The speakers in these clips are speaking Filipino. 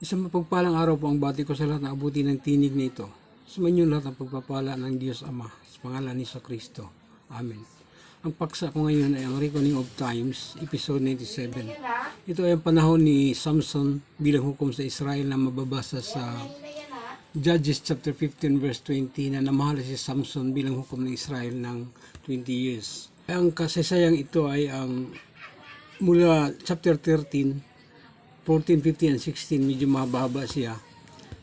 Isang mapagpalang araw po ang bati ko sa lahat na abuti ng tinig nito. Sumainyo lahat ang pagpapala ng Diyos Ama sa pangalan ni Kristo. Amen. Ang paksa ko ngayon ay ang Reckoning of Times, episode 97. Ito ay ang panahon ni Samson bilang hukom sa Israel na mababasa sa Judges chapter 15 verse 20 na namahala si Samson bilang hukom ng Israel ng 20 years. Ang kasaysayang ito ay ang mula chapter 13 14, 15, and 16, medyo mahaba siya.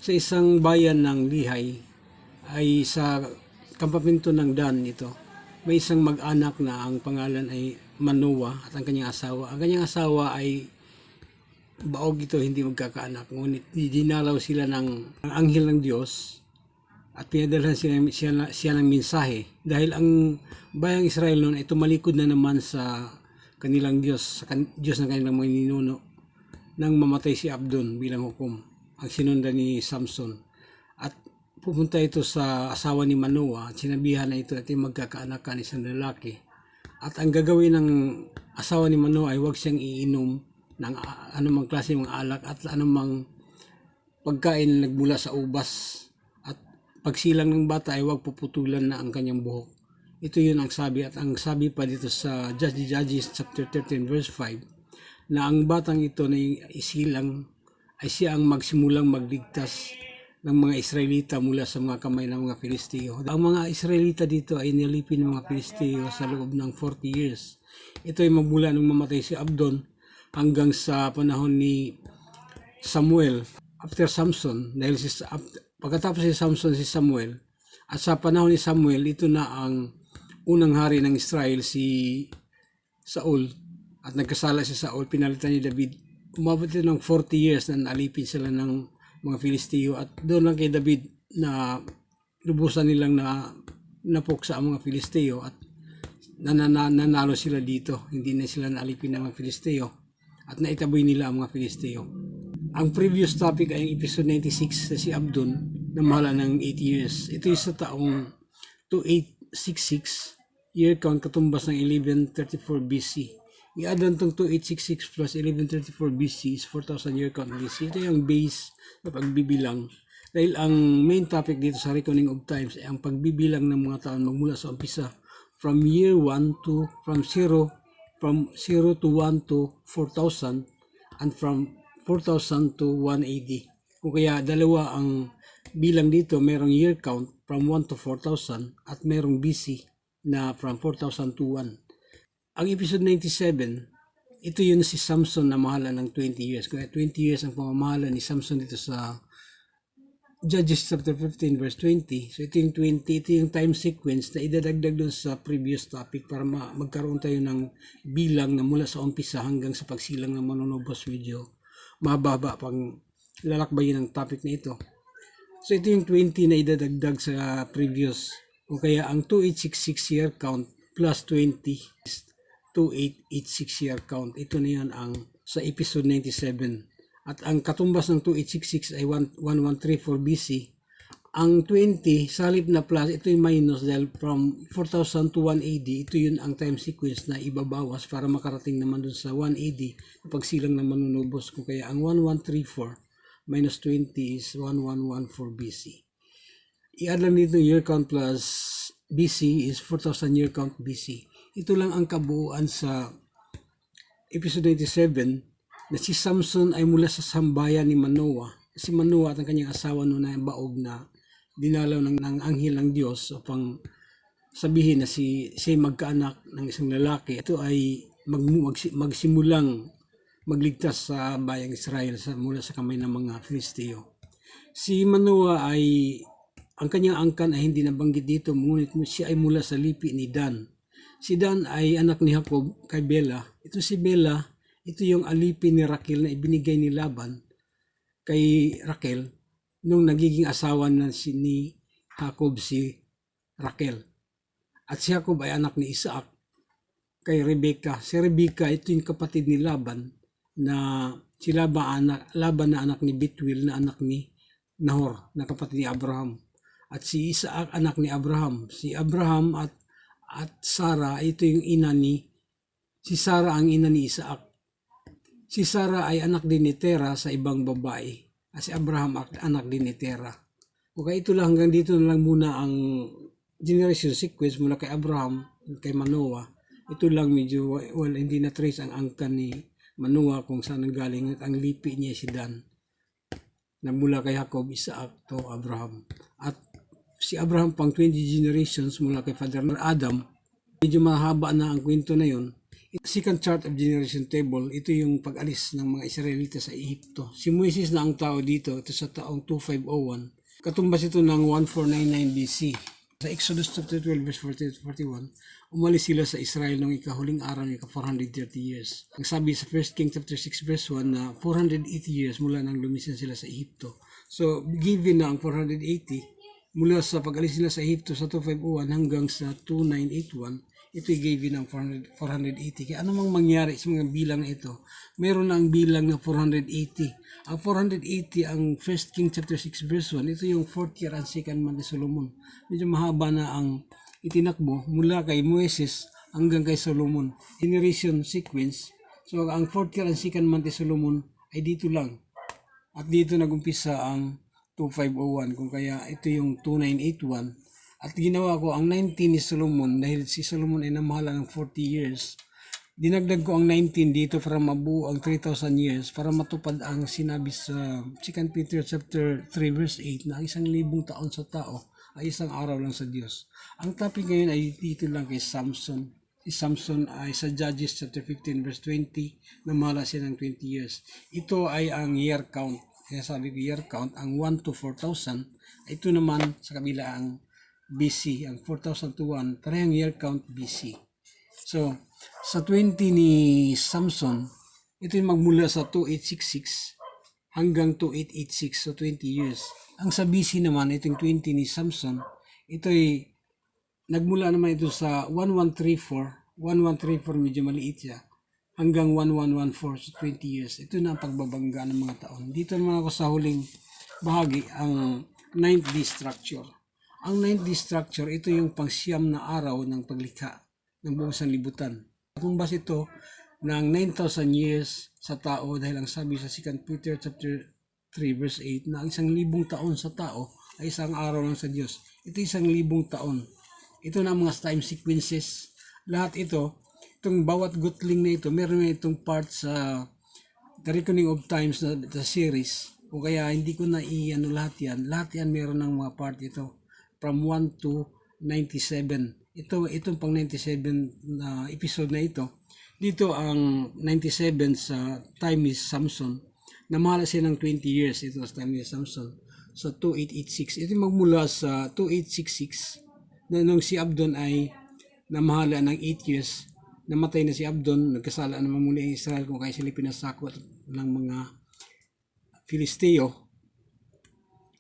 Sa isang bayan ng Lihay, ay sa kampamento ng Dan ito, may isang mag-anak na ang pangalan ay Manoah at ang kanyang asawa. Ang kanyang asawa ay baog ito, hindi magkakaanak. Ngunit dinalaw sila ng anghel ng Diyos at pinadalhan siya ng mensahe. Dahil ang bayang Israel noon ay tumalikod na naman sa kanilang Diyos, sa Diyos ng kanilang mga ninuno, nang mamatay si Abdon bilang hukom, ang sinundan ni Samson. At pupunta ito sa asawa ni Manoah at sinabihan na ito at magkakaanak isang lalaki. At ang gagawin ng asawa ni Manoah ay huwag siyang iinom ng anumang klase mga alak at anumang pagkain na nagmula sa ubas. At pagsilang ng bata ay huwag puputulan na ang kanyang buhok. Ito yun ang sabi. At ang sabi pa dito sa Judges chapter 13 verse 5, na ang batang ito na isilang ay siya ang magsimulang magligtas ng mga Israelita mula sa mga kamay ng mga Filisteo. Ang mga Israelita dito ay nilipin ng mga Filisteo sa loob ng 40 years. Ito ay magmula nung mamatay si Abdon hanggang sa panahon ni Samuel after Samson. Dahil pagkatapos si Samson, si Samuel, at sa panahon ni Samuel, ito na ang unang hari ng Israel, si Saul. At nagkasala si Saul, pinalitan ni David. Umabot ito ng 40 years na nalipin sila ng mga Filisteo. At doon lang kay David na lubusan nilang napuksa ang mga Filisteo at nanalo sila dito. Hindi na sila nalipin ng mga Filisteo at naitaboy nila ang mga Filisteo. Ang previous topic ay episode 96 na si Abdon na mahala ng 8 years. Ito yung sa taong 2866 year count, katumbas ng 1134 BC. I-add lang itong 2866 plus 1134 BC is 4,000 year count BC. Ito yung base na pagbibilang. Dahil ang main topic dito sa Reckoning of Times ay ang pagbibilang ng mga taon magmula sa umpisa from year 1 to from 0 to 1 to 4,000 and from 4,000 to 180. Kung kaya dalawa ang bilang dito, merong year count from 1 to 4,000 at merong BC na from 4,000 to 1. Ang episode 97, ito yun si Samson na mahala ng 20 years. Kaya 20 years ang pamamahala ni Samson dito sa Judges chapter 15 verse 20. So ito yung 20, ito yung time sequence na idadagdag doon sa previous topic para magkaroon tayo ng bilang na mula sa umpisa hanggang sa pagsilang ng manunubos video. Mahaba pang lalakbayin ng topic na ito. So ito yung 20 na idadagdag sa previous. O kaya ang 2866 year count plus 20 is 2886 year count. Ito na yan ang sa episode 97. At ang katumbas ng 2866 ay 1134 BC. Ang 20, sa halip na plus, ito yung minus dahil from 4,000 to 180, ito yun ang time sequence na ibabawas para makarating naman dun sa 180 pagsilang ng manunubos. Kung kaya ang 1134 minus 20 is 1114 BC. I-add lang dito year count plus BC is 4,000 year count BC. Ito lang ang kabuuan sa episode 97 na si Samson ay mula sa sambayan ni Manoah. Si Manoah at ang kanyang asawa noon ay baog na dinalaw ng anghel ng Diyos upang sabihin na siya magkaanak ng isang lalaki. Ito ay magsimulang magligtas sa bayang Israel mula sa kamay ng mga Filisteo. Si Manoah ay, ang kanyang angkan ay hindi nabanggit dito, ngunit siya ay mula sa lipi ni Dan. Si Dan ay anak ni Jacob kay Bela. Ito si Bela, ito yung alipin ni Raquel na ibinigay ni Laban kay Raquel nung nagiging asawa ni Jacob si Raquel. At si Jacob ay anak ni Isaac kay Rebecca. Si Rebecca, ito yung kapatid ni Laban na si Laban na anak ni Bethuel na anak ni Nahor na kapatid ni Abraham. At si Isaac anak ni Abraham. Si Abraham at Sarah, ito yung ina si Sarah ang ina ni Isaac. Si Sarah ay anak din ni Terah sa ibang babae. Si Abraham anak din ni Terah. Okay, ito lang, hanggang dito na lang muna ang generation sequence mula kay Abraham, kay Manoah. Ito lang medyo, hindi na trace ang angkan ni Manoah kung saan nanggaling. Ang lipi niya si Dan, na mula kay Jacob, Isaac to Abraham. At si Abraham pang 20 generations mula kay Father Adam. Medyo mahaba na ang kwento na yon. Second chart of generation table, ito yung pag-alis ng mga Israelita sa Ehipto. Si Moises na ang tao dito, ito sa taong 2501. Katumbas ito ng 1499 BC. Sa Exodus chapter 12 verse 40-41, umalis sila sa Israel noong ikahuling araw ng 430 years. Ang sabi sa 1 King chapter 6 verse 1 na 480 years mula nang lumisan sila sa Ehipto. So, given na ang 480, mula sa pag-alis nila sa Ehipto sa 2501 hanggang sa 2981, ito'y given ng 480. Kaya anumang mangyari sa mga bilang na ito, meron na ang bilang na 480. Ang 480, ang 1 King chapter 6 verse 1, ito yung 4th year and 2nd month ni Solomon. Medyo mahaba na ang itinakbo mula kay Moises hanggang kay Solomon. Generation sequence. So ang 4th year and 2nd month ni Solomon ay dito lang. At dito nagumpisa ang 2501, kung kaya ito yung 2981. At ginawa ko ang 19 ni Solomon dahil si Solomon ay namahala ng 40 years. Dinagdag ko ang 19 dito para mabuo ang 3,000 years para matupad ang sinabi sa 2 Peter chapter 3 verse 8 na 1,000 taon sa tao ay isang araw lang sa Diyos. Ang topic ngayon ay dito lang kay Samson. Si Samson ay sa Judges chapter 15 verse 20, namahala siya ng 20 years. Ito ay ang year count. Kaya sabi ko year count, ang 1 to 4,000. Ito naman sa kabila ang BC, ang 4,000 to 1, parehong year count BC. So, sa 20 ni Samson, ito yung magmula sa 2866 hanggang 2886, so 20 years. Ang sa BC naman, itong 20 ni Samson, ito'y nagmula naman ito sa 1134 medyo maliit siya, hanggang 1114, so 20 years. Ito na ang pagbabangga ng mga taon. Dito naman ako sa huling bahagi, ang 9th day structure. Ang 9th day structure, ito yung pangsyam na araw ng paglikha ng buong sanlibutan. Tumbas ito ng 9,000 years sa tao dahil ang sabi sa 2 Peter chapter 3 verse 8 na 1,000 taon sa tao ay isang araw lang sa Diyos. Ito 1,000 taon. Ito na ang mga time sequences. Lahat ito, itong bawat gutling na ito, meron na itong part sa The Reckoning of Times na series. O kaya hindi ko na i-ano lahat yan. Lahat yan meron ng mga part ito. From 1 to 97. Itong pang 97 na episode na ito. Dito ang 97 sa time ni Samson. Namahala siya ng 20 years. Ito sa time ni Samson. Sa 2886. Ito magmula sa 2866. Na nung si Abdon ay namahala ng 8 years. Namatay na si Abdon. Nagkasala naman muli ang Israel kung kaya sila pinasakot ng mga Filisteo.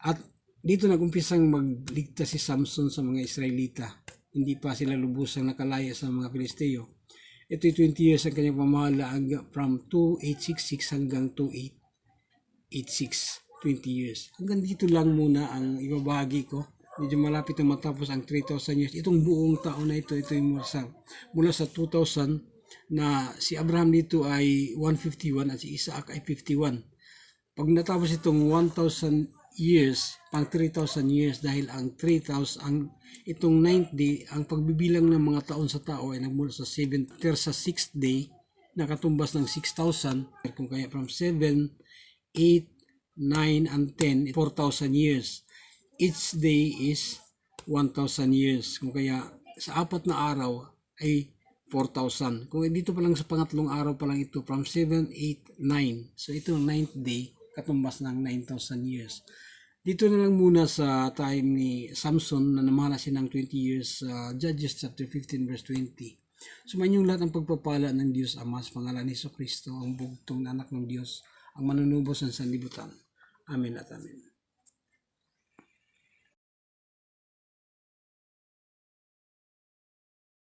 At dito nagumpisang magligtas si Samson sa mga Israelita. Hindi pa sila lubusang nakalaya sa mga Filisteo. Ito'y 20 years ang kanyang pamahala from 2866 hanggang 2886. 20 years. Hanggang dito lang muna ang ibabahagi ko. Medyo malapit na matapos ang 3,000 years. Itong buong taon na ito yung mula sa 2,000 na si Abraham dito ay 151 at si Isaac ay 51. Pag natapos itong 1,000 years, pang 3,000 years dahil ang 3,000, itong 9th day, ang pagbibilang ng mga taon sa tao ay nagmula sa 7th sa 6th day, nakatumbas ng 6,000, kung kaya from 7, 8, 9, and 10, 4,000 years. Each day is 1,000 years. Kung kaya sa 4 na araw ay 4,000. Kung dito pa lang sa pangatlong araw pa lang ito, from 7, 8, 9. So ito ang 9th day, katumbas ng 9,000 years. Dito na lang muna sa time ni Samson na namahala siya ng 20 years sa Judges chapter 15 verse 20. Sumayin yung lahat ng pagpapala ng Diyos Ama sa pangalan ni Jesucristo, ang bugtong na anak ng Diyos, ang manunubos ng sanlibutan. Amen at amen.